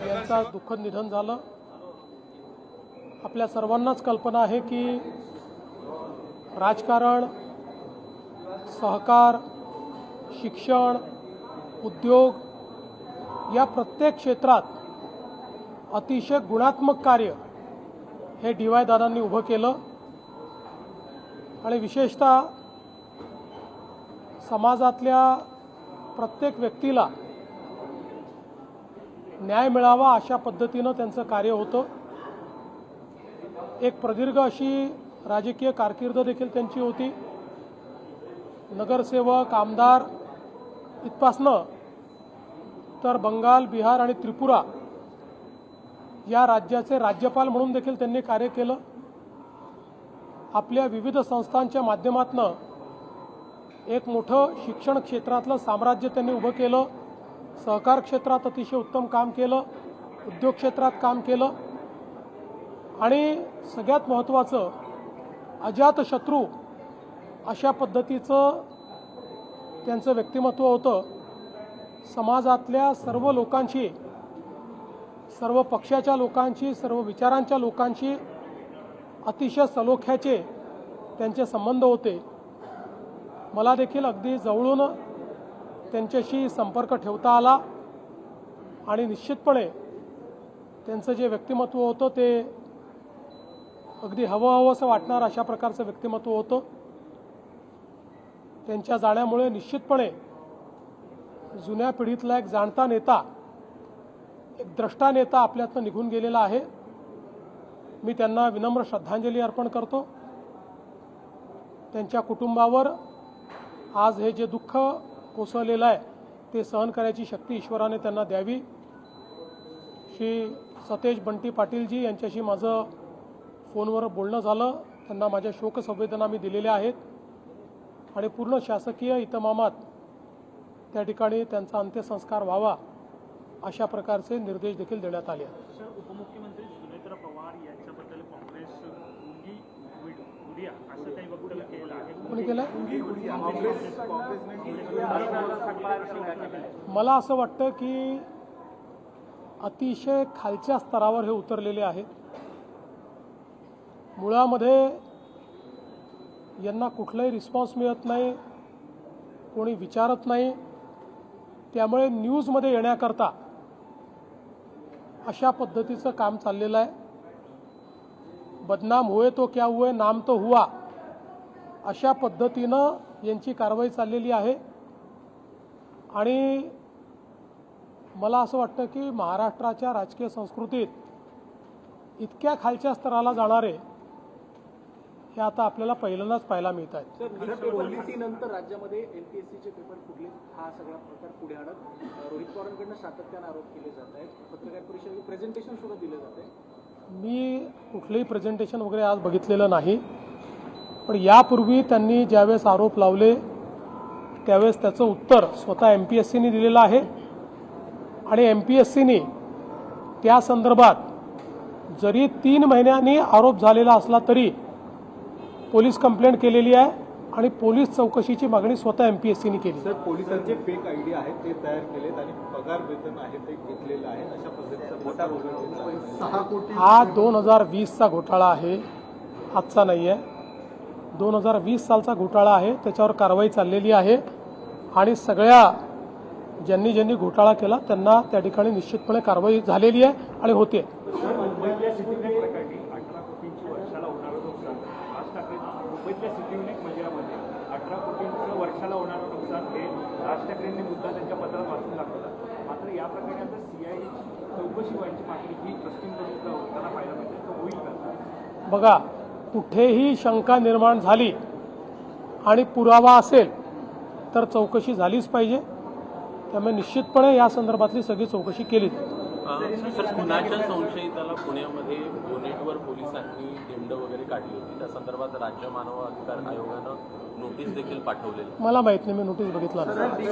यांचा दुःखद निधन झालं। आपल्या सर्वांनाच कल्पना आहे की राजकारण, सहकार, शिक्षण, उद्योग या प्रत्येक क्षेत्रात अतिशय गुणात्मक कार्य हे डी.वाय. दादांनी उभं केलं आणि विशेषतः समाजातल्या प्रत्येक व्यक्तीला न्याय मिळावा अशा पद्धतीनं त्यांचं कार्य होतं। एक प्रदीर्घ अशी राजकीय कारकीर्द देखील त्यांची होती। नगरसेवक, आमदार इथपासनं तर बंगाल, बिहार आणि त्रिपुरा या राज्याचे राज्यपाल म्हणून देखील त्यांनी कार्य केलं। आपल्या विविध संस्थांच्या माध्यमातून एक मोठं शिक्षण क्षेत्रातलं साम्राज्य त्यांनी उभं केलं। सहकार क्षेत्रात अतिशय उत्तम काम केलं, उद्योग क्षेत्रात काम केलं आणि सगळ्यात महत्त्वाचं अजातशत्रू अशा पद्धतीचं त्यांचं व्यक्तिमत्व होतं। समाजातल्या सर्व लोकांशी, सर्व पक्षाच्या लोकांशी, सर्व विचारांच्या लोकांशी अतिशय सलोख्याचे त्यांचे संबंध होते। मला देखील अगदी जवळून त्यांच्याशी संपर्क ठेवता आला आणि निश्चितपणे त्यांचं जे व्यक्तिमत्व होतं ते अगदी हवंहवंसं वाटणार अशा प्रकारचं व्यक्तिमत्व होतं। त्यांच्या जाण्यामुळे निश्चितपणे जुन्या पिढीतला एक जाणता नेता, एक द्रष्टा नेता आपल्यातनं निघून गेलेला आहे। मी त्यांना विनम्र श्रद्धांजली अर्पण करतो। त्यांच्या कुटुंबावर आज हे जे दुःख कोसळलेलं आहे ते सहन करायची शक्ती ईश्वराने त्यांना द्यावी। श्री सतेज बंटी पाटीलजी यांच्याशी माझं फोनवर बोलणं झालं। त्यांना माझ्या शोकसंवेदना मी दिलेल्या आहेत आणि पूर्ण शासकीय इतमामात त्या ठिकाणी त्यांचा अंत्यसंस्कार व्हावा अशा प्रकारचे निर्देश देखील देण्यात आले आहेत। सर, उपमुख्यमंत्री सुनेत्रा पवार यांच्याबद्दल काँग्रेस असं काही वक्तव्य केलं आहे? कोणी केलं? मला असं वाटतं की अतिशय खालच्या स्तरावर हे उतरलेले आहेत। मुळामध्ये यांना कुठलाही रिस्पॉन्स मिळत नाही, कोणी विचारत नाही। त्यामुळे न्यूजमध्ये येण्याकरता अशा पद्धतीचं काम चाललेलं आहे। बदनाम हुए तो क्या हुए, नाम तो हुआ अशा पद्धतीनं यांची कारवाई चाललेली आहे आणि मला असं वाटतं की महाराष्ट्राच्या राजकीय संस्कृतीत इतक्या खालच्या स्तराला जाणारे हे आता आपल्याला पहिल्यांदाच पाहायला मिळत आहेत। सर, पोलिसीनंतर राज्यामध्ये एमपीएससीचे पेपर फुटले हा सगळा प्रकार पुढे आणत रोहित पवारांकडून सातत्याने आरोप केले जात आहेत। पत्रकार परिषदेत प्रेझेंटेशन सुद्धा दिलं जात आहे। मी कुठलंही प्रेझेंटेशन वगैरे आज बघितलेलं नाही, पण यापूर्वी त्यांनी ज्यावेळेस आरोप लावले त्यावेळेस त्याचं उत्तर स्वतः एमपीएससीने दिलेलं आहे आणि एमपीएससीने त्या संदर्भात जरी 3 महिन्यांनी आरोप झालेला असला तरी पोलीस कंप्लेंट केलेली आहे आणि पोलीस चौकशीची मागणी स्वतः एमपीएससीने केली। सर, पोलिसांचे फेक आयडी आहेत ते तयार केलेत आणि पगार वेतन आहे ते घेतलेलं आहे अशा पद्धतीचा मोठा घोटाळा 6 कोटी हा 2020चा घोटाळा आहे, आजचा नाही आहे। 2020 सालचा घोटाळा आहे, त्याच्यावर कारवाई चाललेली आहे आणि सगळ्या ज्यांनी घोटाळा केला त्यांना त्या ठिकाणी निश्चितपणे कारवाई झालेली आहे आणि होते। मुंबईतल्या सिटीनेट प्रकरणी 18 कोटींची वर्षाला होणारं नुकसान, राज ठाकरे मुंबईतल्या सिटीनेट मंदिरामध्ये 18 कोटींचं वर्षाला होणारं नुकसान हे राज ठाकरेंनी मुद्दा त्यांच्या पत्रात वाचून दाखवला। मात्र या प्रकरणी आता सीआयडीची चौकशी व्हायची मागणी ही पश्चिम होताना पाहायला मिळते, तो होईल का? बघा, कुठेही शंका निर्माण झाली आणि पुरावा असेल तर चौकशी झालीच पाहिजे। त्यामुळे निश्चितपणे या संदर्भातली सगळी चौकशी केली। सर, खुनाच्या संशयिताला पुण्यामध्ये बोनेटवर पोलिसांनी दिंड वगैरे काढली होती, त्या संदर्भात राज्य मानव अधिकार आयोगानं नोटीस देखील पाठवलेली। मला माहित नाही, मी नोटीस बघितला नाही।